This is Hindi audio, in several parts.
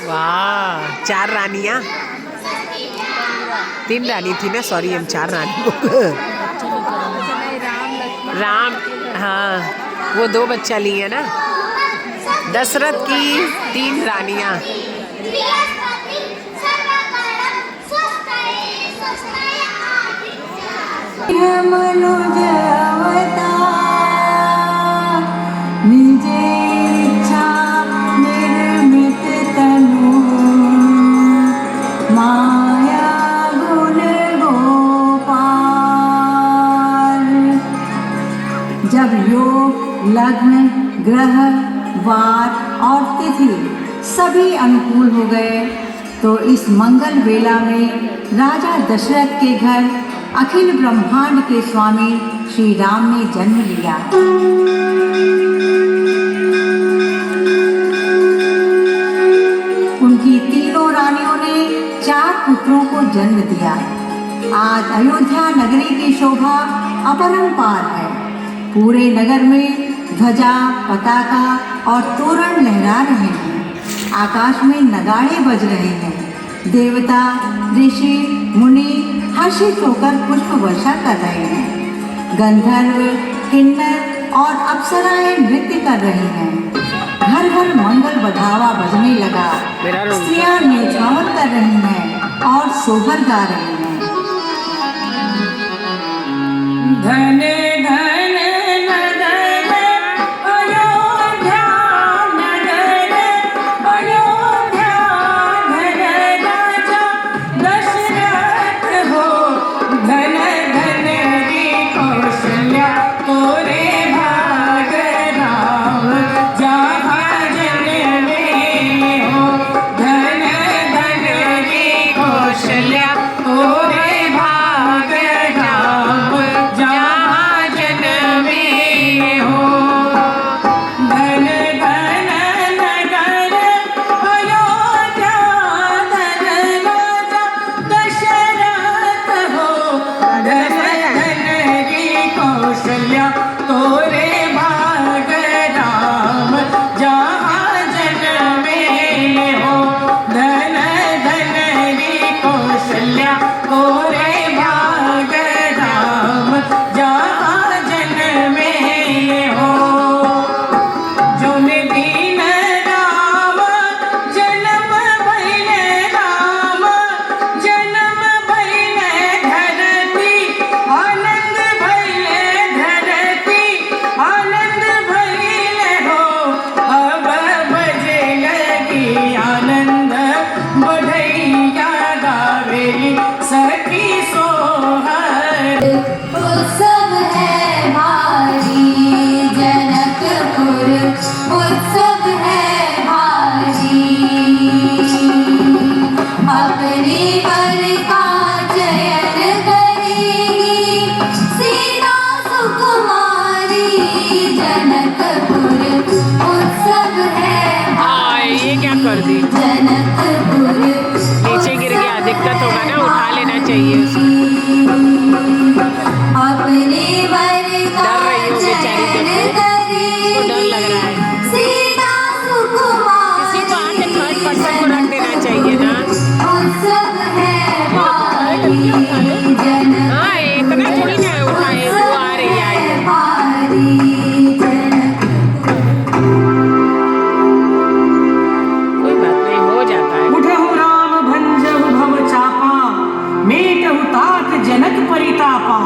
वाह, 4 रानियाँ, 3 रानी थी ना, सॉरी हम 4 रानी राम, हाँ वो 2 बच्चा लिए ना, दशरथ की 3 रानियाँ। जब योग, लग्न, ग्रह, वार और तिथि सभी अनुकूल हो गए तो इस मंगल वेला में राजा दशरथ के घर अखिल ब्रह्मांड के स्वामी श्री राम ने जन्म लिया। उनकी तीनों रानियों ने 4 पुत्रों को जन्म दिया। आज अयोध्या नगरी की शोभा अपरंपार है। पूरे नगर में ध्वजा, पताका और तोरण लहरा रहे हैं। आकाश में नगाड़े बज रहे हैं। देवता, ऋषि, मुनि हर्षित होकर पुष्प वर्षा कर रहे हैं। गंधर्व, किन्नर और अप्सराएं नृत्य कर रही हैं। घर घर मंगल बधावा बजने लगा। स्त्रियां न्यौछावर कर रही हैं और सोहर गा रही हैं। धन नीचे गिर गया, दिक्कत होगा ना, उठा लेना चाहिए उसको। डर रही हो बेचारी, देखो डर लग रहा है। किसी को आके 3rd पर्सन को रख देना चाहिए ना। हाँ इतना थोड़ी ना उठाए, वो आ रही है। जनक परितापा।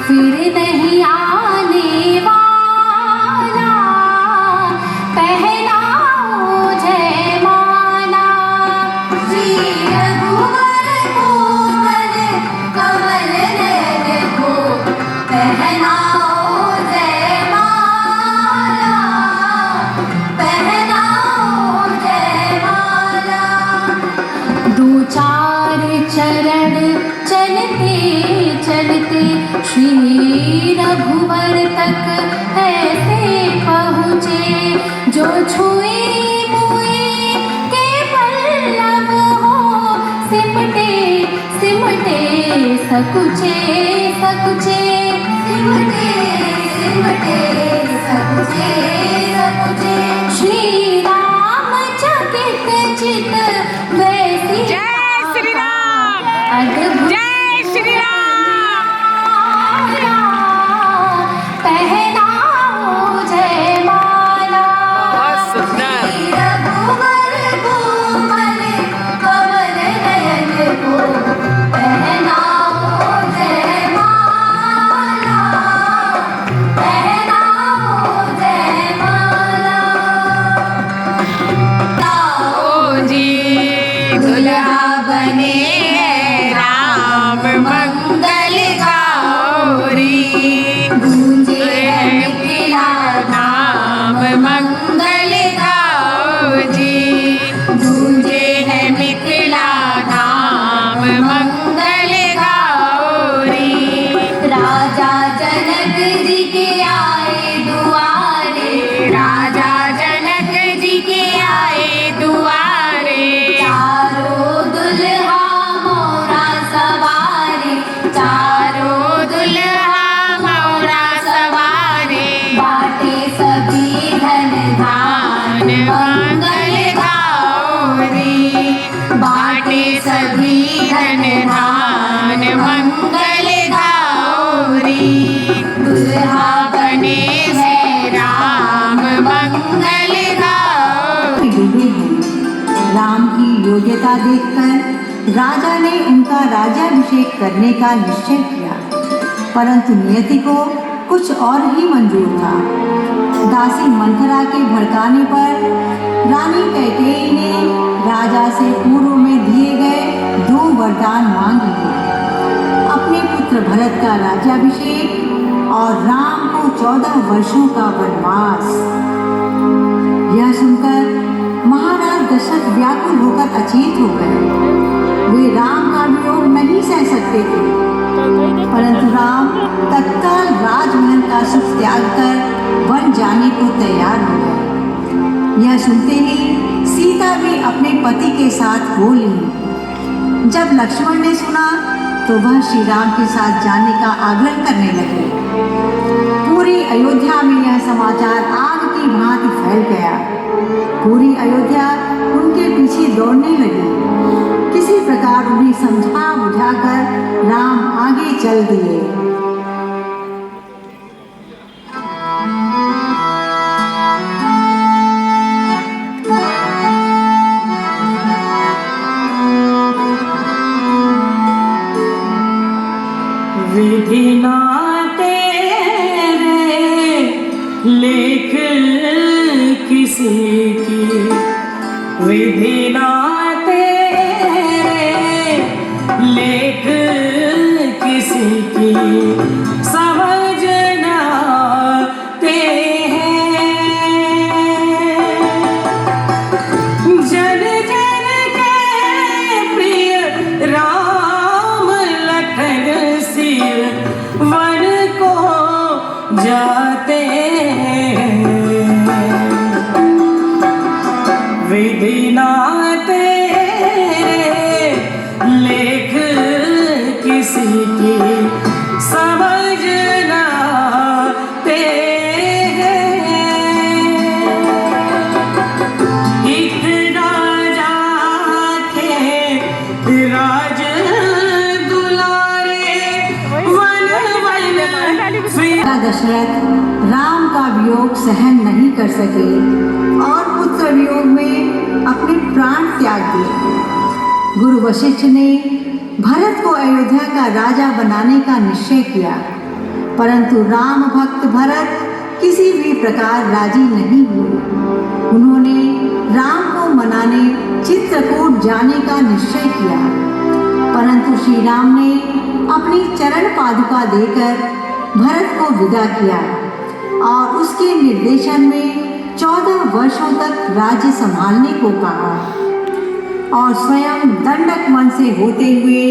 फिर नहीं आने वाला, पहनाओ जयमाला। श्री रघुवर कोमल कमल नयन को, पहनाओ जयमाला, पहनाओ जयमाला। दो चार चरण चलते चलते श्री रघुवर तक ऐसे पहुँचे, जो छुए मुए के पल्लव हो, सिमटे सिमटे सकुचे सकुचे, सिमटे सिमटे सकुचे सकुचे। श्री राम चकित चित वैसी जय श्री राम, अद्भुत जय श्री राम। पहनाओ जयमाला। बहुत सुंदर। श्री रघुवर कोमल कमल नयन को, पहनाओ जयमाला, पहनाओ जयमाला। ओ जी दुल्हा बने हैं राम, मंगल गौरी, गूंजे है मिथिला नाम मंगल गौरी, गूंजे है मिथिला नाम मंगल गौरी। राजा जनक जी के आए दुआरे, राजा जनक जी के आए दुआरे, चारों दुल्हा मोरा सवारे, चारों दुल्हा मोरा सवारे, बाटे सभी धन धान मंगल गौरी, बाटे सभी धन धान मंगल गौरी। दुल्हा बने हैं राम, मंगल गौरी। डूबे हैं। राम की योग्यता देखकर राजा ने उनका राज्याभिषेक करने का निश्चय किया, परंतु नियति को कुछ और ही मंजूर था। दासी मंथरा के भड़काने पर रानी कैकेयी ने राजा से पूर्व में दिए गए 2 वरदान मांग लिए, अपने पुत्र भरत का राज्याभिषेक और राम को 14 वर्षों का वनवास। यह सुनकर महाराज दशरथ व्याकुल होकर अचेत हो गए। वे राम का वियोग नहीं सह सकते थे, परंतु राम तत्काल राजमहल का सुख त्याग कर वन जाने को तैयार हो गए। यह सुनते ही सीता भी अपने पति के साथ हो ली। जब लक्ष्मण ने सुना तो वह श्री राम के साथ जाने का आग्रह करने लगे। पूरी अयोध्या में यह समाचार आग की भांति फैल गया। पूरी अयोध्या उनके पीछे दौड़ने लगी। किसी प्रकार उन्हें समझा बुझाकर राम आगे चल दिए। विधि ना तेरे लेख किसी की, विधि ना तेरे लेख किसी की, समझना ते हैं। जन जन के प्रिय राम लखन सिर वन को जाते हैं। विधि ना तेरे लेख किसी की, समझना ते हैं। एक राजा थे राज दुलारे, वन वन फिर दशरथ राम का वियोग सहन नहीं कर सके और पुत्र वियोग में अपने प्राण त्याग दिए। गुरु वशिष्ठ ने भरत को अयोध्या का राजा बनाने का निश्चय किया। परंतु राम भक्त भरत किसी भी प्रकार राजी नहीं हुए। उन्होंने राम को मनाने चित्रकूट जाने का निश्चय किया, परंतु श्री राम ने अपनी चरण पादुका देकर भरत को विदा किया और उसके निर्देशन में 14 वर्षों तक राज्य संभालने को कहा और स्वयं दंडक वन से होते हुए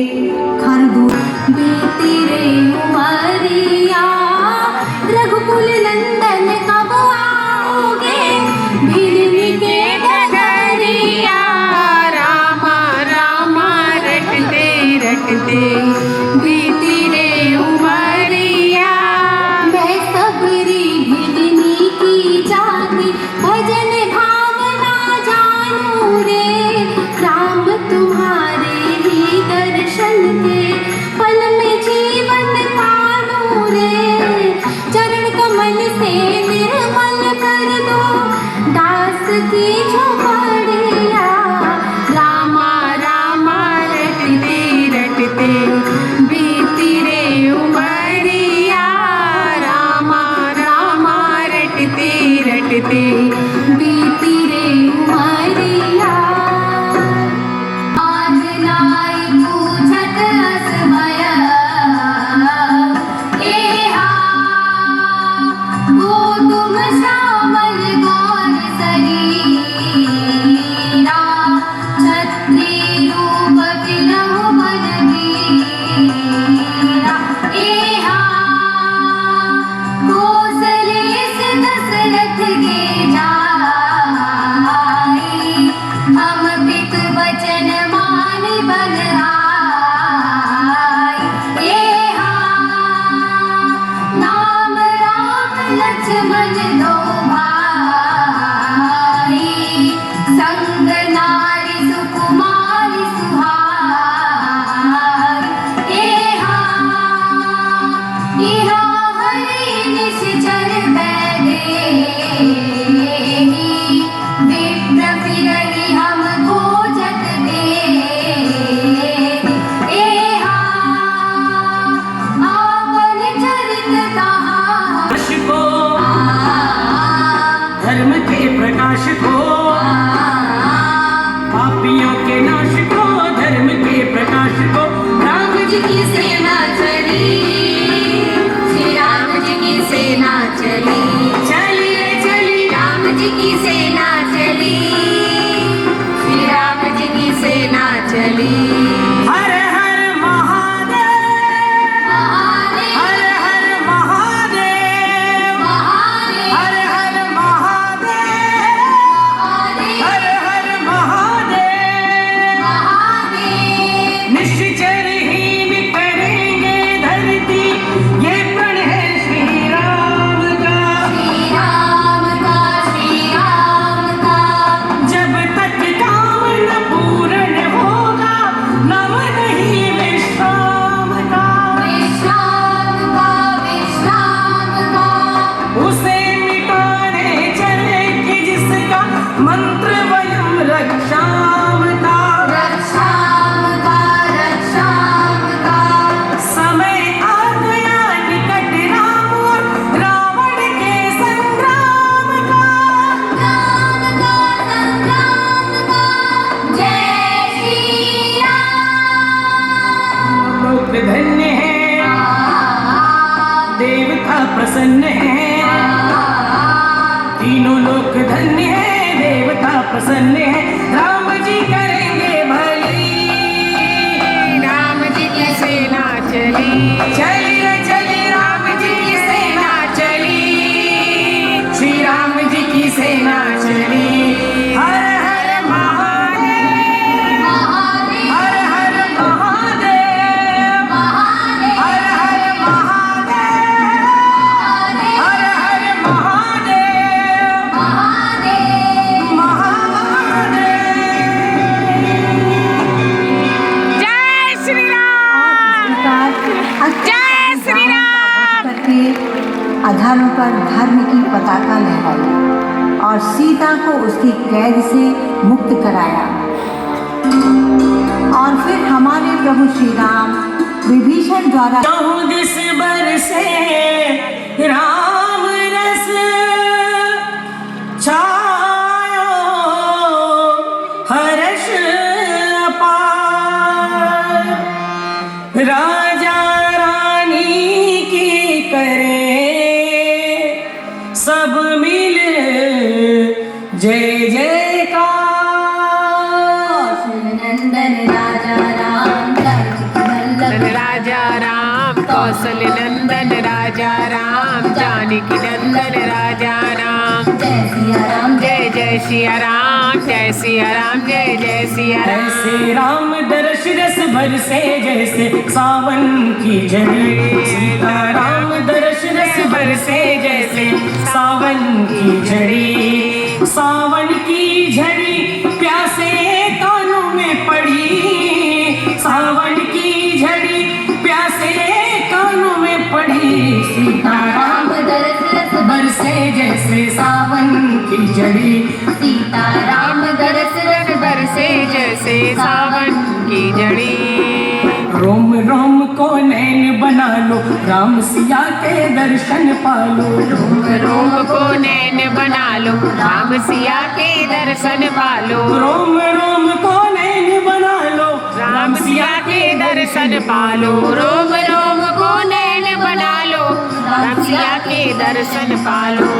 खरदूर बीती रे उमरिया रघुकुल नंदन कब आओगे भिलनी के डगरिया रामा रामा रटते रटते बीती रे उमरिया। मैं सबरी भिलनी की जाती भजन भावना जानू रे राम तुम्हारे ही दर्शन के पल में जीवन पालू रे चरण कमल से निर्मल कर दो दास की झोपड़िया रामा रामा रटते रटते बीती रे उमरिया। रामा रामा रटते रटते बीती रे उमरिया। आज लाई पूछत असमय एहा गो तुम श्यामल गौर शरीरा छत्री रूप फिरहु बलबीरा एहा कौशलेश दशरथ के जाई हम पित वचन मानि बल आई एहा नाम राम लक्ष्मण दो भाई संग नारी सुकुमारी सुहाई एहा इहा हरि निश्चर बैठे विप्र फिरहि हम खोजत दे एहा आपन चरित कहा प्रकाश को धर्म के प्रकाश को पापियों के नाश को धर्म के प्रकाश को राम जी की सेना चली श्री राम जी की सेना चली चली रे चली राम जी की सेना चली श्री राम जी की सेना चली हर हर महादेव हर हर महादेव हर हर महादेव हर हर महादेव निश्चरहीन करेंगे धरती ये प्रण है श्री राम का जब तक काम न पूर्ण होगा नव नहीं विश्राम का उसे मिटाने चले कि जिसका मंत्र वयम रक्षाम का समय आ गया निकट राम और रावण के संग्राम का जय श्री लोक धन्य है देवता प्रसन्न है तीनों लोक धन्य है देवता प्रसन्न है राम जी करेंगे भली राम जी की सेना चली चली रे चली राम जी की सेना चली श्री राम जी की सेना चली हर हर महादेव हर हर महादेव हर हर महादेव हर हर महादेव जय श्री राम जय श्री राम करके अधर्म पर धर्म की पताका लहराई और सीता को उसकी कैद से मुक्त कराया। और फिर हमारे प्रभु श्री राम विभीषण द्वारा कहूँ दिस बरसे राम रस छायो हर्ष अपार, राजा रानी की करे सब मिल जय जयकार। नंदन राजा राम राजा राम कौशल नंदन राजा राम जानकी नंदन राजा राम। जय सिया राम जय जय सिया राम जय सिया राम जय जय सिया राम। ऐसे राम दर्श रस बरसे जैसे सावन की झड़ी, सीता राम दर्श रस बरसे जैसे सावन की झड़ी। सावन की झड़ी प्यासे कानों में पड़ी, सावन की झड़ी प्यासे कानों में पड़ी। सीता राम दरस रस बरसे जैसे सावन की झड़ी, सीता राम दरस रस बरसे जैसे सावन की जड़ी। रोम रोम को नैन बना लो, राम सिया के दर्शन पालो। रोम रोम को नैन बना लो, राम सिया के दर्शन पालो। रोम रोम को नैन बना लो, राम सिया के दर्शन पालो। रोम रोम को नैन बना लो, राम सिया के दर्शन पालो।